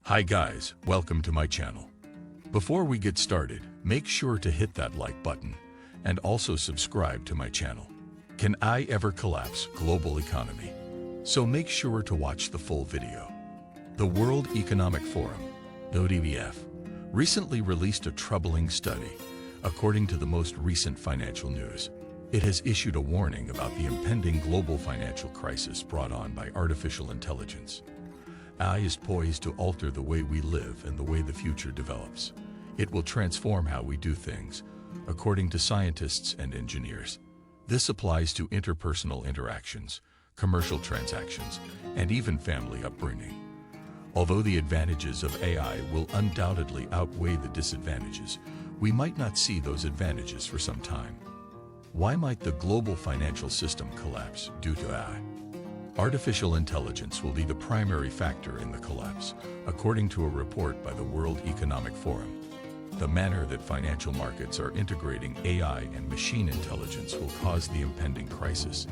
Hi guys, welcome to my channel. Before we get started, make sure to hit that like button and also subscribe to my channel. Can AI ever collapse global economy? So make sure to watch the full video. The World Economic Forum, WEF, recently released a troubling study. According to the most recent financial news, it has issued a warning about the impending global financial crisis brought on by artificial intelligence. AI is poised to alter the way we live and the way the future develops. It will transform how we do things, according to scientists and engineers. This applies to interpersonal interactions, commercial transactions, and even family upbringing. Although the advantages of AI will undoubtedly outweigh the disadvantages, we might not see those advantages for some time. Why might the global financial system collapse due to AI? Artificial intelligence will be the primary factor in the collapse, according to a report by the World Economic Forum. The manner that financial markets are integrating AI and machine intelligence will cause the impending crisis.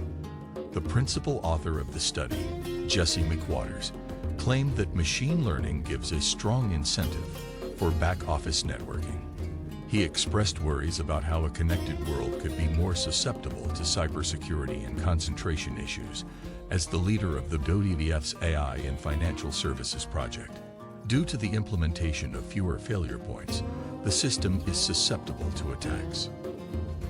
The principal author of the study, Jesse McWaters, claimed that machine learning gives a strong incentive for back-office networking. He expressed worries about how a connected world could be more susceptible to cybersecurity and concentration issues as the leader of the WEF's AI and Financial Services project. Due to the implementation of fewer failure points, the system is susceptible to attacks.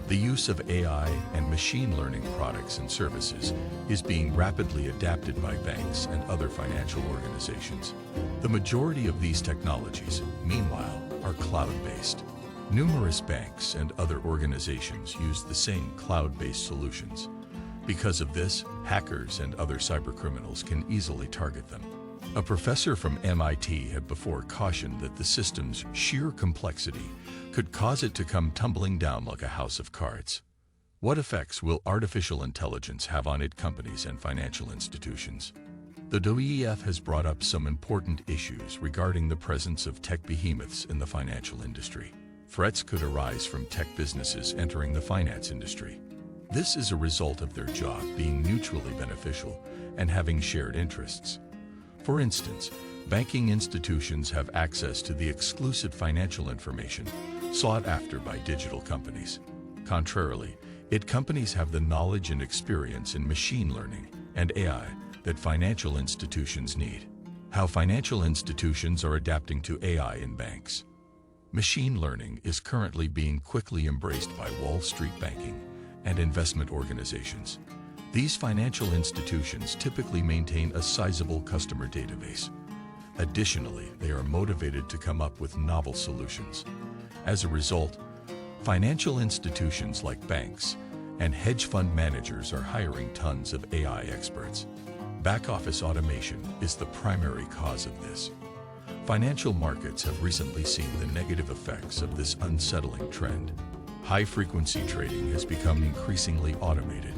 The use of AI and machine learning products and services is being rapidly adapted by banks and other financial organizations. The majority of these technologies, meanwhile, are cloud-based. Numerous banks and other organizations use the same cloud-based solutions. Because of this, hackers and other cybercriminals can easily target them. A professor from MIT had before cautioned that the system's sheer complexity could cause it to come tumbling down like a house of cards. What effects will artificial intelligence have on its companies and financial institutions? The WEF has brought up some important issues regarding the presence of tech behemoths in the financial industry. Threats could arise from tech businesses entering the finance industry. This is a result of their job being mutually beneficial and having shared interests. For instance, banking institutions have access to the exclusive financial information sought after by digital companies. Contrarily, companies have the knowledge and experience in machine learning and AI that financial institutions need. How financial institutions are adapting to AI in banks. Machine learning is currently being quickly embraced by Wall Street banking and investment organizations. These financial institutions typically maintain a sizable customer database. Additionally, they are motivated to come up with novel solutions. As a result, financial institutions like banks and hedge fund managers are hiring tons of AI experts. Back-office automation is the primary cause of this. Financial markets have recently seen the negative effects of this unsettling trend. High-frequency trading has become increasingly automated,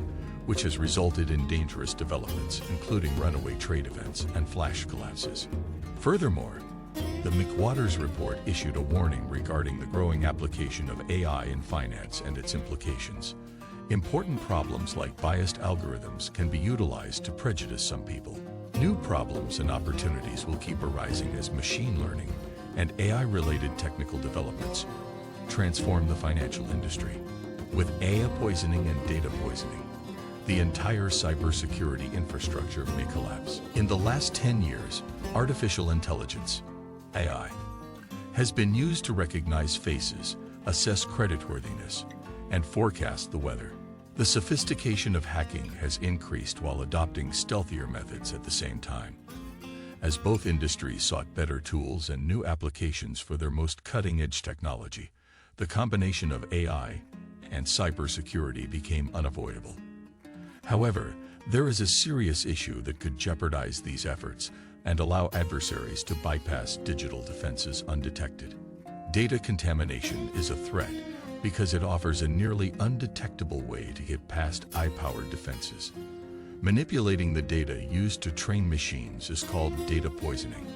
which has resulted in dangerous developments, including runaway trade events and flash collapses. Furthermore, the McWaters report issued a warning regarding the growing application of AI in finance and its implications. Important problems like biased algorithms can be utilized to prejudice some people. New problems and opportunities will keep arising as machine learning and AI-related technical developments transform the financial industry. With AI poisoning and data poisoning, the entire cybersecurity infrastructure may collapse. In the last 10 years, artificial intelligence, AI, has been used to recognize faces, assess creditworthiness, and forecast the weather. The sophistication of hacking has increased while adopting stealthier methods at the same time. As both industries sought better tools and new applications for their most cutting-edge technology, the combination of AI and cybersecurity became unavoidable. However, there is a serious issue that could jeopardize these efforts and allow adversaries to bypass digital defenses undetected. Data contamination is a threat because it offers a nearly undetectable way to get past AI-powered defenses. Manipulating the data used to train machines is called data poisoning.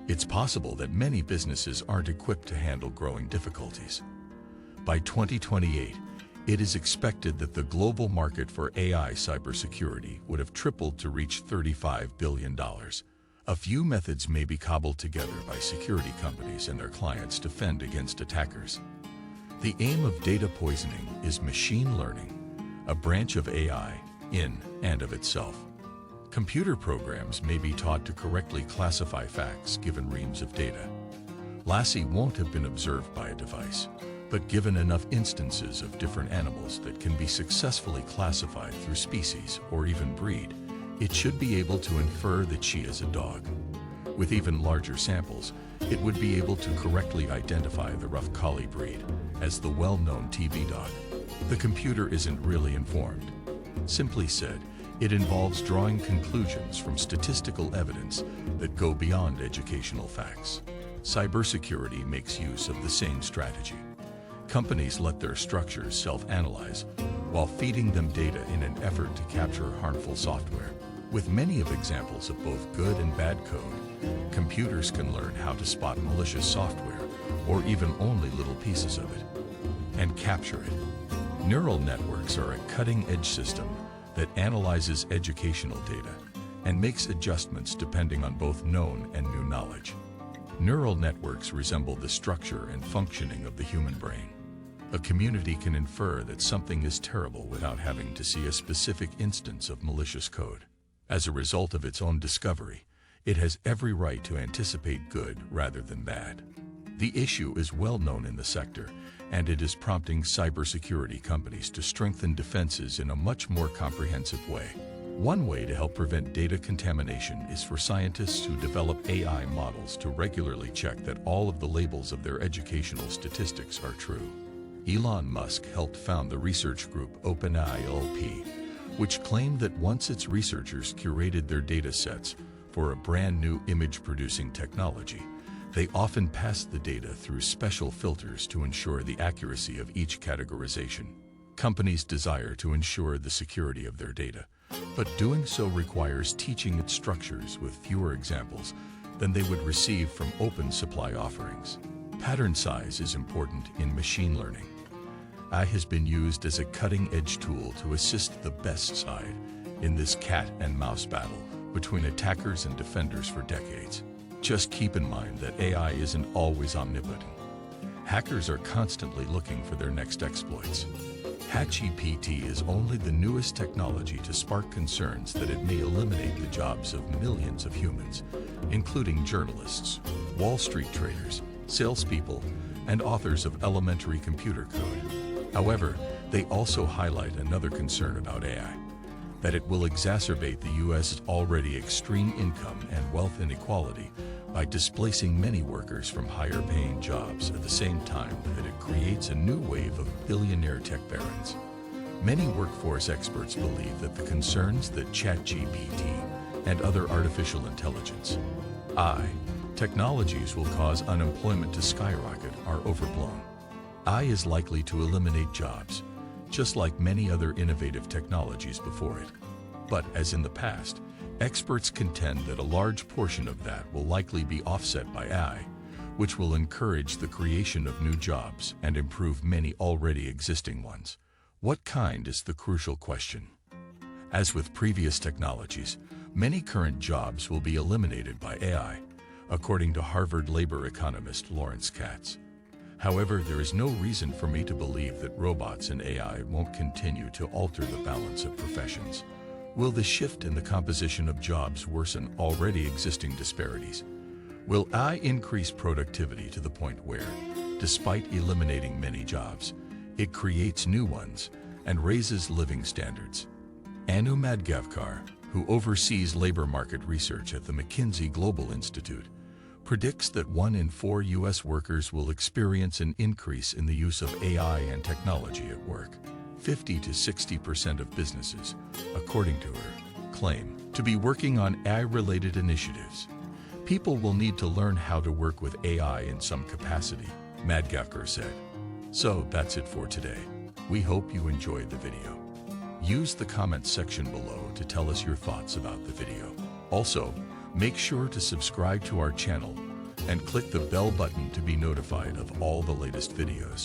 It's possible that many businesses aren't equipped to handle growing difficulties. By 2028, it is expected that the global market for AI cybersecurity would have tripled to reach $35 billion, A few methods may be cobbled together by security companies and their clients to fend against attackers. The aim of data poisoning is machine learning, a branch of AI in and of itself. Computer programs may be taught to correctly classify facts given reams of data. 𝐷𝐷𝐴 won't have been observed by a device, but given enough instances of different animals that can be successfully classified through species or even breed, it should be able to infer that she is a dog. With even larger samples, it would be able to correctly identify the rough collie breed as the well-known TV dog. The computer isn't really informed. Simply said, it involves drawing conclusions from statistical evidence that go beyond educational facts. Cybersecurity makes use of the same strategy. Companies let their structures self-analyze while feeding them data in an effort to capture harmful software. With many of examples of both good and bad code, computers can learn how to spot malicious software, or even only little pieces of it, and capture it. Neural networks are a cutting-edge system that analyzes educational data and makes adjustments depending on both known and new knowledge. Neural networks resemble the structure and functioning of the human brain. A community can infer that something is terrible without having to see a specific instance of malicious code. As a result of its own discovery, it has every right to anticipate good rather than bad. The issue is well known in the sector, and it is prompting cybersecurity companies to strengthen defenses in a much more comprehensive way. One way to help prevent data contamination is for scientists who develop AI models to regularly check that all of the labels of their educational statistics are true. Elon Musk helped found the research group OpenAI, which claimed that once its researchers curated their data sets for a brand new image-producing technology, they often passed the data through special filters to ensure the accuracy of each categorization. Companies desire to ensure the security of their data, but doing so requires teaching its structures with fewer examples than they would receive from open supply offerings. Pattern size is important in machine learning. AI has been used as a cutting-edge tool to assist the best side in this cat and mouse battle between attackers and defenders for decades. Just keep in mind that AI isn't always omnipotent. Hackers are constantly looking for their next exploits. ChatGPT is only the newest technology to spark concerns that it may eliminate the jobs of millions of humans, including journalists, Wall Street traders, salespeople, and authors of elementary computer code. However, they also highlight another concern about AI, that it will exacerbate the U.S.'s already extreme income and wealth inequality by displacing many workers from higher-paying jobs at the same time that it creates a new wave of billionaire tech barons. Many workforce experts believe that the concerns that ChatGPT and other artificial intelligence AI technologies will cause unemployment to skyrocket are overblown. AI is likely to eliminate jobs, just like many other innovative technologies before it. But as in the past, experts contend that a large portion of that will likely be offset by AI, which will encourage the creation of new jobs and improve many already existing ones. What kind is the crucial question? As with previous technologies, many current jobs will be eliminated by AI, according to Harvard labor economist Lawrence Katz. However, there is no reason for me to believe that robots and AI won't continue to alter the balance of professions. Will the shift in the composition of jobs worsen already existing disparities? Will AI increase productivity to the point where, despite eliminating many jobs, it creates new ones and raises living standards? Anu Madgavkar, who oversees labor market research at the McKinsey Global Institute, predicts that 1 in 4 U.S. workers will experience an increase in the use of AI and technology at work. 50 to 60% of businesses, according to her, claim to be working on AI-related initiatives. People will need to learn how to work with AI in some capacity, Madgavkar said. So that's it for today. We hope you enjoyed the video. Use the comments section below to tell us your thoughts about the video. Also, make sure to subscribe to our channel and click the bell button to be notified of all the latest videos.